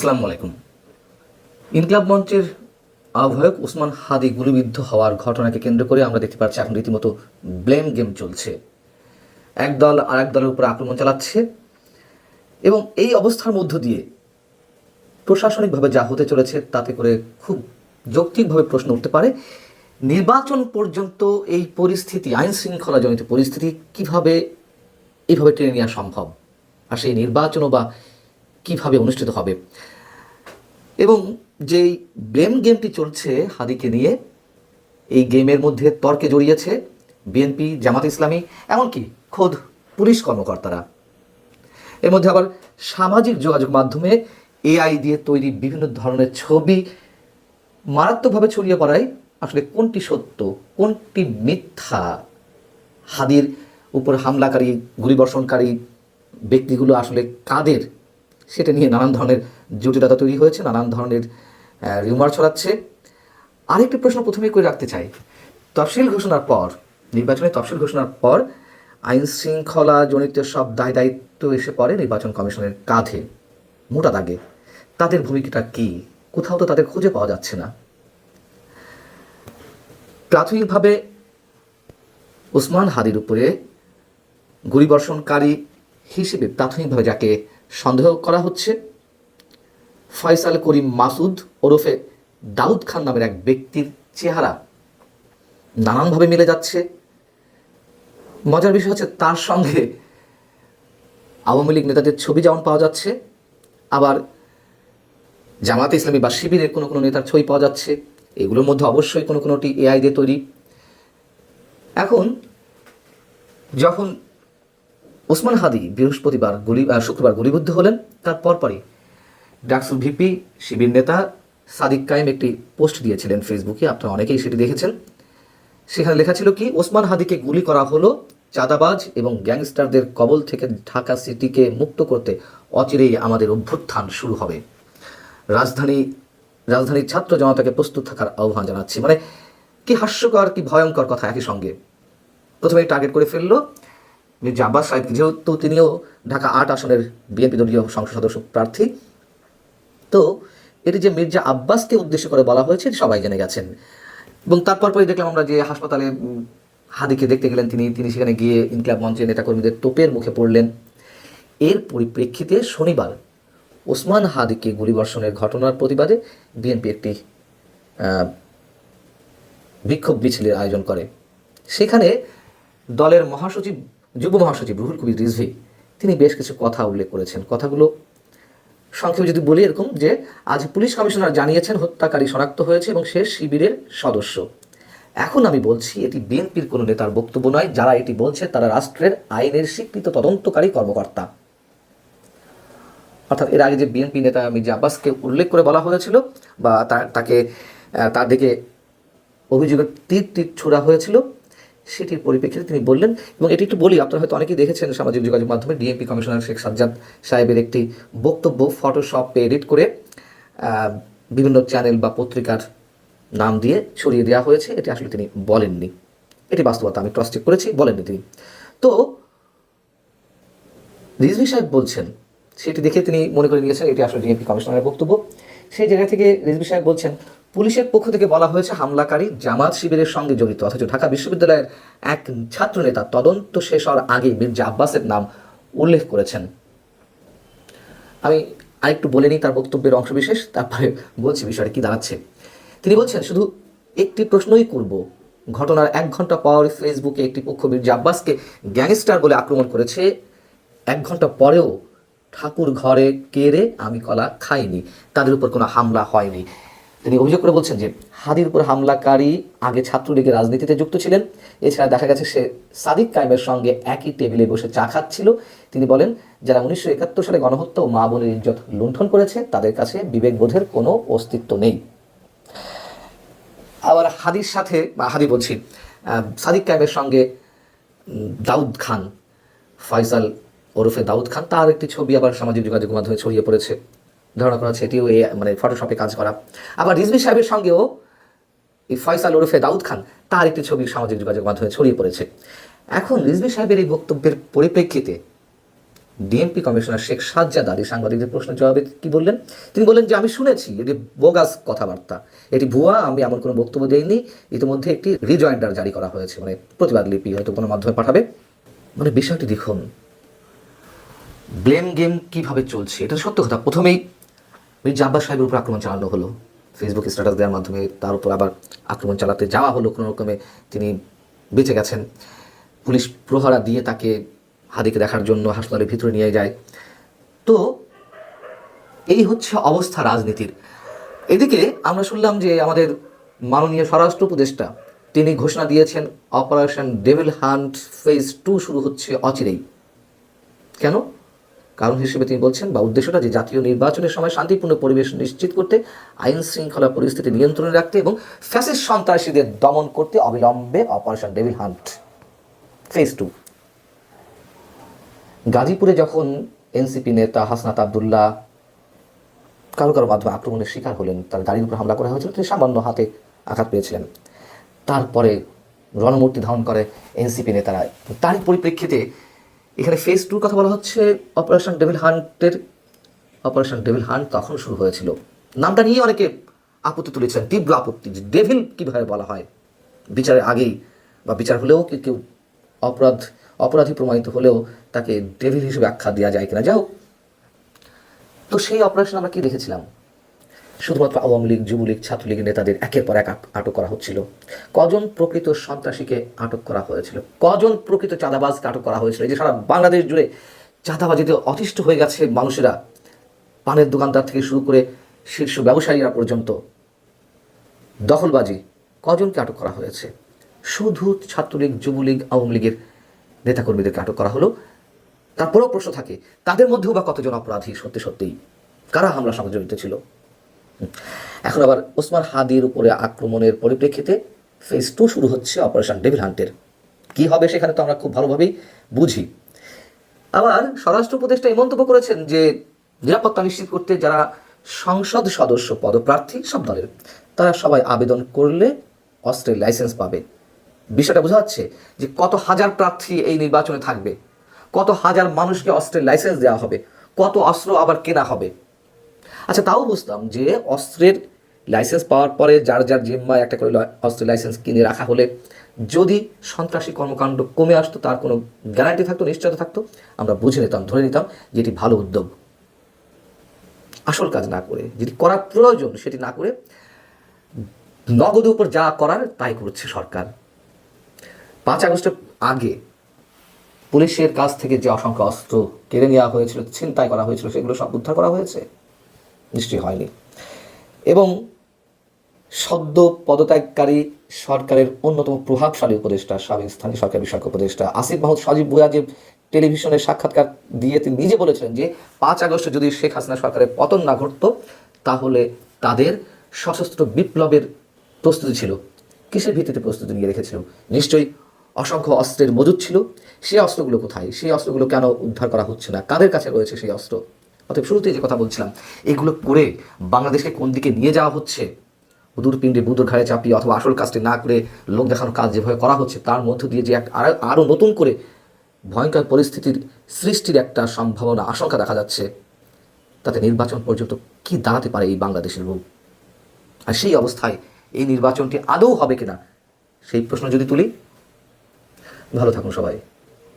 আসসালামু আলাইকুম। ইনকিলাব মঞ্চের আহ্বায়ক ওসমান হাদি গুলিবিদ্ধ হওয়ার ঘটনাকে কেন্দ্র করে আমরা দেখতে পাচ্ছি এখন রীতিমতো ব্লেম গেম চলছে। এক দল আর এক দলের উপর আক্রমণ চালাচ্ছে এবং এই অবস্থার মধ্য দিয়ে প্রশাসনিকভাবে যা হতে চলেছে তাতে করে খুব যৌক্তিকভাবে প্রশ্ন উঠতে পারে, নির্বাচন পর্যন্ত এই পরিস্থিতি, আইন শৃঙ্খলাজনিত পরিস্থিতি কিভাবে এইভাবে টেনে নেওয়া সম্ভব, আর সেই নির্বাচনও বা কীভাবে অনুষ্ঠিত হবে। এবং যেই ব্লেম গেমটি চলছে হাদিকে নিয়ে, এই গেমের মধ্যে তর্কে জড়িয়েছে বিএনপি, জামাত ইসলামী, এমনকি খোদ পুলিশ কর্মকর্তারা। এর মধ্যে আবার সামাজিক যোগাযোগ মাধ্যমে এআই দিয়ে তৈরি বিভিন্ন ধরনের ছবি মারাত্মকভাবে ছড়িয়ে পড়ায় আসলে কোনটি সত্য কোনটি মিথ্যা, হাদির উপর হামলাকারী গুলিবর্ষণকারী ব্যক্তিগুলো আসলে কাদের, সেটা নিয়ে নানান ধরনের জটিলতা তৈরি হয়েছে, নানান ধরনের রিউমার ছড়াচ্ছে। আরেকটি প্রশ্ন প্রথমেই করে রাখতে চাই, তফসিল ঘোষণার পর, নির্বাচনের তফসিল ঘোষণার পর আইন শৃঙ্খলা জনিত সব দায় দায়িত্ব এসে পড়ে নির্বাচন কমিশনের কাঁধে মোটা দাগে। তাদের ভূমিকাটা কি? কোথাও তো তাদের খুঁজে পাওয়া যাচ্ছে না। প্রাথমিকভাবে ওসমান হাদির উপরে গুলিবর্ষণকারী হিসেবে প্রাথমিকভাবে যাকে সন্দেহ করা হচ্ছে, ফয়সাল করিম মাসুদ ওরফে দাউদ খান নামের এক ব্যক্তির চেহারা নানানভাবে মিলে যাচ্ছে। মজার বিষয় হচ্ছে তার সঙ্গে আওয়ামী লীগ নেতাদের ছবি যেমন পাওয়া যাচ্ছে, আবার জামাতে ইসলামী বা শিবিরের কোনো কোনো নেতার ছবি পাওয়া যাচ্ছে। এগুলোর মধ্যে অবশ্যই কোনো কোনোটি এআই দিয়ে তৈরি। এখন যখন ওসমান হাদি শুক্রবার গুলিবিদ্ধ হলেন, তার পরপরই ডাকসুর ভিপি শিবির নেতা সাদিক কায়েম একটি পোস্ট দিয়েছিলেন ফেসবুকে, আপনারা অনেকেই সেটি দেখেছেন। সেখানে লেখা ছিল কি, ওসমান হাদিকে গুলি করা হলো, চাঁদাবাজ এবং গ্যাংস্টারদের কবল থেকে ঢাকা সিটিকে মুক্ত করতে অচিরেই আমাদের অভ্যুত্থান শুরু হবে। রাজধানীর ছাত্র জনতাকে প্রস্তুত থাকার আহ্বান জানাচ্ছি। মানে কি হাস্যকর, কি ভয়ঙ্কর কথা একই সঙ্গে। প্রথমে টার্গেট করে ফেললো মির্জা আব্বাস সাহেব, যেহেতু তিনিও ঢাকা ৮ আসনের বিএনপি দলীয় সংসদ সদস্য প্রার্থী। তো এটি যে মির্জা আব্বাসকে উদ্দেশ্য করে বলা হয়েছে সবাই জেনে গেছেন। এবং তারপর দেখলাম আমরা যে হাসপাতালে হাদিকে দেখতে গেলেন তিনি সেখানে গিয়ে ইনকিলাব মঞ্চের নেতাকর্মীদের তোপের মুখে পড়লেন। এর পরিপ্রেক্ষিতে শনিবার ওসমান হাদিকে গুলিবর্ষণের ঘটনার প্রতিবাদে বিএনপি একটি বিক্ষোভ মিছিলের আয়োজন করে। সেখানে দলের যুগ্ম মহাসচিব রুহুল কবির রিজভী তিনি বেশ কিছু কথা উল্লেখ করেছেন। কথাগুলো সংক্ষেপে যদি বলি এরকম যে, আজ পুলিশ কমিশনার জানিয়েছেন হত্যাকারী শনাক্ত হয়েছে এবং সে শিবিরের সদস্য। এখন আমি বলছি এটি বিএনপির কোনো নেতার বক্তব্য নয়, যারা এটি বলছে তারা রাষ্ট্রের আইনের স্বীকৃত তদন্তকারী কর্মকর্তা। অর্থাৎ এর আগে যে বিএনপি নেতা মির্জা আব্বাসকে উল্লেখ করে বলা হয়েছিল বা তার দিকে অভিযোগের তীর ছোড়া হয়েছিল, সেটির পরিপ্রেক্ষিতে তিনি বললেন। এবং এটি একটু বলি, আপনারা হয়তো অনেকেই দেখেছেন সামাজিক যোগাযোগ মাধ্যমে ডিএমপি কমিশনার শেখ সাজ্জাদ সাহেবের একটি বক্তব্য ফটোশপে এডিট করে বিভিন্ন চ্যানেল বা পত্রিকার নাম দিয়ে ছড়িয়ে দেওয়া হয়েছে। এটি আসলে তিনি বলেননি, এটি বাস্তবতা, আমি ক্রস চেক করেছি, বলেননি তিনি। তো রিজভী সাহেব বলছেন, সেটি দেখে তিনি মনে করে নিয়েছেন এটি আসলে ডিএমপি কমিশনারের বক্তব্য। সেই জায়গা থেকে রিজভী সাহেব বলছেন, পুলিশের পক্ষ থেকে বলা হয়েছে হামলাকারী জামাত শিবিরের সঙ্গে জড়িত, অথচ ঢাকা বিশ্ববিদ্যালয়ের এক ছাত্রনেতা তদন্ত শেষ হওয়ার আগে মির্জা আব্বাসের নাম উল্লেখ করেছেন। আমি আরেকটু বলে নিই তার বক্তব্যের অংশবিশেষ, তারপরে বলছি বিষয়টা কি দাঁড়াচ্ছে। তিনি বলছেন, শুধু একটি প্রশ্নই করব, ঘটনার 1 ঘন্টা পর ফেসবুকে একটি পক্ষ মির্জা আব্বাসকে গ্যাংস্টার বলে আক্রমণ করেছে। 1 ঘন্টা পরেও ঠাকুর ঘরে কেড়ে আমি কলা খাইনি, তাদের উপর কোনো হামলা হয়নি। তিনি অভিযোগ করে বলছেন যে হাদির উপর হামলাকারী আগে ছাত্রলীগের রাজনীতিতে যুক্ত ছিলেন। এছাড়া দেখা গেছে সে সাদিক কায়েমের সঙ্গে একই টেবিলে বসে চা খাচ্ছিল। তিনি বলেন, যারা 1971 সালে গণহত্যা ও মা বোনের ইজ্জত লুণ্ঠন করেছে তাদের কাছে বিবেকবোধের কোনো অস্তিত্ব নেই। আবার সাদিক কায়েমের সঙ্গে দাউদ খান, ফয়সাল ওরফে দাউদ খান, তার একটি ছবি আবার সামাজিক যোগাযোগ মাধ্যমে ছড়িয়ে পড়েছে। ধারণা করা হচ্ছে এটিও ফটোশপে কাজ করা। আবার রিজভী সাহেবের সঙ্গেও এই ফয়সাল ওরফে দাউদ খান, তার একটি ছবি সামাজিক যোগাযোগ মাধ্যমে ছড়িয়ে পড়েছে। এখন রিজভী সাহেবের এই বক্তব্যের পরিপ্রেক্ষিতে ডিএমপি কমিশনার শেখ সাজ্জাদ আলী সাংবাদিকদের প্রশ্নের জবাবে কি বললেন? তিনি বললেন যে আমি শুনেছি এটি বোগাস কথাবার্তা, এটি ভুয়া, আমি এমন কোনো বক্তব্য দেইনি। ইতিমধ্যে একটি রিজয়েন্ডার জারি করা হয়েছে, মানে প্রতিবাদ লিপি হয়তো কোনো মাধ্যমে পাঠাবে। মানে বিষয়টি দেখুন, ব্লেম গেম কিভাবে চলছে, এটা সত্য কথা। প্রথমেই মির্জা আব্বাস সাহেবের উপর আক্রমণ চালানো হলো, ফেসবুক স্ট্যাটাস দেওয়ার মাধ্যমে তার উপর আবার আক্রমণ চালাতে যাওয়া হলো, কোনো রকমে তিনি বেঁচে গেছেন। পুলিশ প্রহরা দিয়ে তাকে হাদিকে দেখার জন্য হাসপাতালের ভিতরে নিয়ে যায়। তো এই হচ্ছে অবস্থা রাজনীতির। এদিকে আমরা শুনলাম যে আমাদের মাননীয় স্বরাষ্ট্র উপদেষ্টা তিনি ঘোষণা দিয়েছেন অপারেশন ডেভিল হান্ট ফেজ 2 শুরু হচ্ছে অচিরেই। কেন? কারণ হিসেবে তিনি বলছেন বা উদ্দেশ্যটা যে জাতীয় নির্বাচনের সময় শান্তিপূর্ণ পরিবেশ নিশ্চিত করতে, আইন শৃঙ্খলা পরিস্থিতি নিয়ন্ত্রণে রাখতে এবং ফ্যাসিস্ট সন্ত্রাসীদের দমন করতে অবিলম্বে অপারেশন ডেভিল হান্ট ফেজ 2। গাজীপুরে যখন এনসিপি নেতা হাসনাত আবদুল্লাহ কারো মাধ্যমে আক্রমণের শিকার হলেন, তার গাড়ির উপর হামলা করা হয়েছিল, তিনি সামান্য হাতে আঘাত পেয়েছিলেন। তারপরে রণমূর্তি ধারণ করে এনসিপি নেতারা। তারই পরিপ্রেক্ষিতে এখানে ফেজ 2 কথা বলা হচ্ছে। অপারেশন ডেভিল হান্ট তখন শুরু হয়েছিল। নামটা নিয়ে অনেকে আপত্তি তুলেছেন, তীব্র আপত্তি, যে ডেভিল কীভাবে বলা হয়? বিচারের আগেই বা বিচার হলেও কেউ অপরাধী প্রমাণিত হলেও তাকে ডেভিল হিসেবে আখ্যা দেওয়া যায় কিনা। যাই হোক, তো সেই অপারেশন আমরা কি দেখেছিলাম? শুধুমাত্র আওয়ামী লীগ, যুবলীগ, ছাত্রলীগের নেতাদের একের পর এক আটক করা হচ্ছিল। কজন প্রকৃত সন্ত্রাসীকে আটক করা হয়েছিল? কজন প্রকৃত চাঁদাবাজকে আটক করা হয়েছিল? এই যে সারা বাংলাদেশ জুড়ে চাঁদাবাজিতে অতিষ্ঠ হয়ে গেছে মানুষেরা, পানের দোকানদার থেকে শুরু করে শীর্ষ ব্যবসায়ীরা পর্যন্ত, দখলবাজি, কজনকে আটক করা হয়েছে? শুধু ছাত্রলীগ, যুবলীগ, আওয়ামী লীগের নেতাকর্মীদেরকে আটক করা হলো। তারপরেও প্রশ্ন থাকে, তাদের মধ্যেও বা কতজন অপরাধী সত্যিই, কারা হামলার সঙ্গে জড়িত ছিল? এখন আবার ওসমান হাদির উপরে আক্রমণের পরিপ্রেক্ষিতে ফেজ 2 শুরু হচ্ছে অপারেশন ডেভিল হান্টের। কি হবে সেখানে তো আমরা খুব ভালোভাবেই বুঝি। আবার স্বরাষ্ট্র উপদেষ্টা এই মন্তব্য করেছেন যে নিরাপত্তা নিশ্চিত করতে যারা সংসদ সদস্য পদপ্রার্থী সব দলের, তারা সবাই আবেদন করলে অস্ত্রের লাইসেন্স পাবে। বিষয়টা বোঝা যাচ্ছে যে কত হাজার প্রার্থী এই নির্বাচনে থাকবে, কত হাজার মানুষকে অস্ত্রের লাইসেন্স দেওয়া হবে, কত অস্ত্র আবার কেনা হবে। আচ্ছা, তাও বুঝতাম যে অস্ত্রের লাইসেন্স পাওয়ার পরে যার জিম্মায় একটা করে অস্ত্রের লাইসেন্স কিনে রাখা হলে যদি সন্ত্রাসী কর্মকাণ্ড কমে আসতো তার কোনো গ্যারান্টি থাকতো, নিশ্চয়তা থাকতো। আমরা বুঝে নিতাম, ধরে নিতাম যে এটি ভালো উদ্যোগ। আসল কাজ না করে, যেটি করার প্রয়োজন সেটি না করে নগদের উপর যা করার তাই করছে সরকার। 5 আগস্টের আগে পুলিশের কাছ থেকে যে অসংখ্য অস্ত্র কেড়ে নেওয়া হয়েছিল, ছিনতাই করা হয়েছিল, সেগুলো সব উদ্ধার করা হয়েছে? নিশ্চয়ই হয়নি। এবং সদ্য পদত্যাগকারী সরকারের অন্যতম প্রভাবশালী উপদেষ্টা, সাবেক স্থানীয় সরকার বিষয়ক উপদেষ্টা আসিফ মাহমুদ সজীব ভুঁইয়া যে টেলিভিশনের সাক্ষাৎকার দিয়ে তিনি নিজে বলেছিলেন যে 5 আগস্টে যদি শেখ হাসিনা সরকারের পতন না ঘটত তাহলে তাদের সশস্ত্র বিপ্লবের প্রস্তুতি ছিল। কিসের ভিত্তিতে প্রস্তুতি নিয়ে রেখেছিল? নিশ্চয়ই অসংখ্য অস্ত্রের মজুদ ছিল। সেই অস্ত্রগুলো কোথায়? সেই অস্ত্রগুলো কেন উদ্ধার করা হচ্ছে না? কাদের কাছে রয়েছে সেই অস্ত্র? অতএব শুরুতেই যে কথা বলছিলাম, এগুলো করে বাংলাদেশকে কোন দিকে নিয়ে যাওয়া হচ্ছে, বুদুর পিণ্ডে বুদুর ঘাড়ে চাপিয়ে অথবা আসল কাজটি না করে লোক দেখানোর কাজ যেভাবে করা হচ্ছে, তার মধ্য দিয়ে যে আরও নতুন করে ভয়ঙ্কর পরিস্থিতির সৃষ্টির একটা সম্ভাবনা, আশঙ্কা দেখা যাচ্ছে, তাতে নির্বাচন পর্যন্ত কি দাঁড়াতে পারে এই বাংলাদেশের রূপ। আর সেই অবস্থায় এই নির্বাচনটি আদৌ হবে কিনা সেই প্রশ্ন যদি তুলি। ভালো থাকুন সবাই,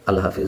আল্লাহ হাফিজ।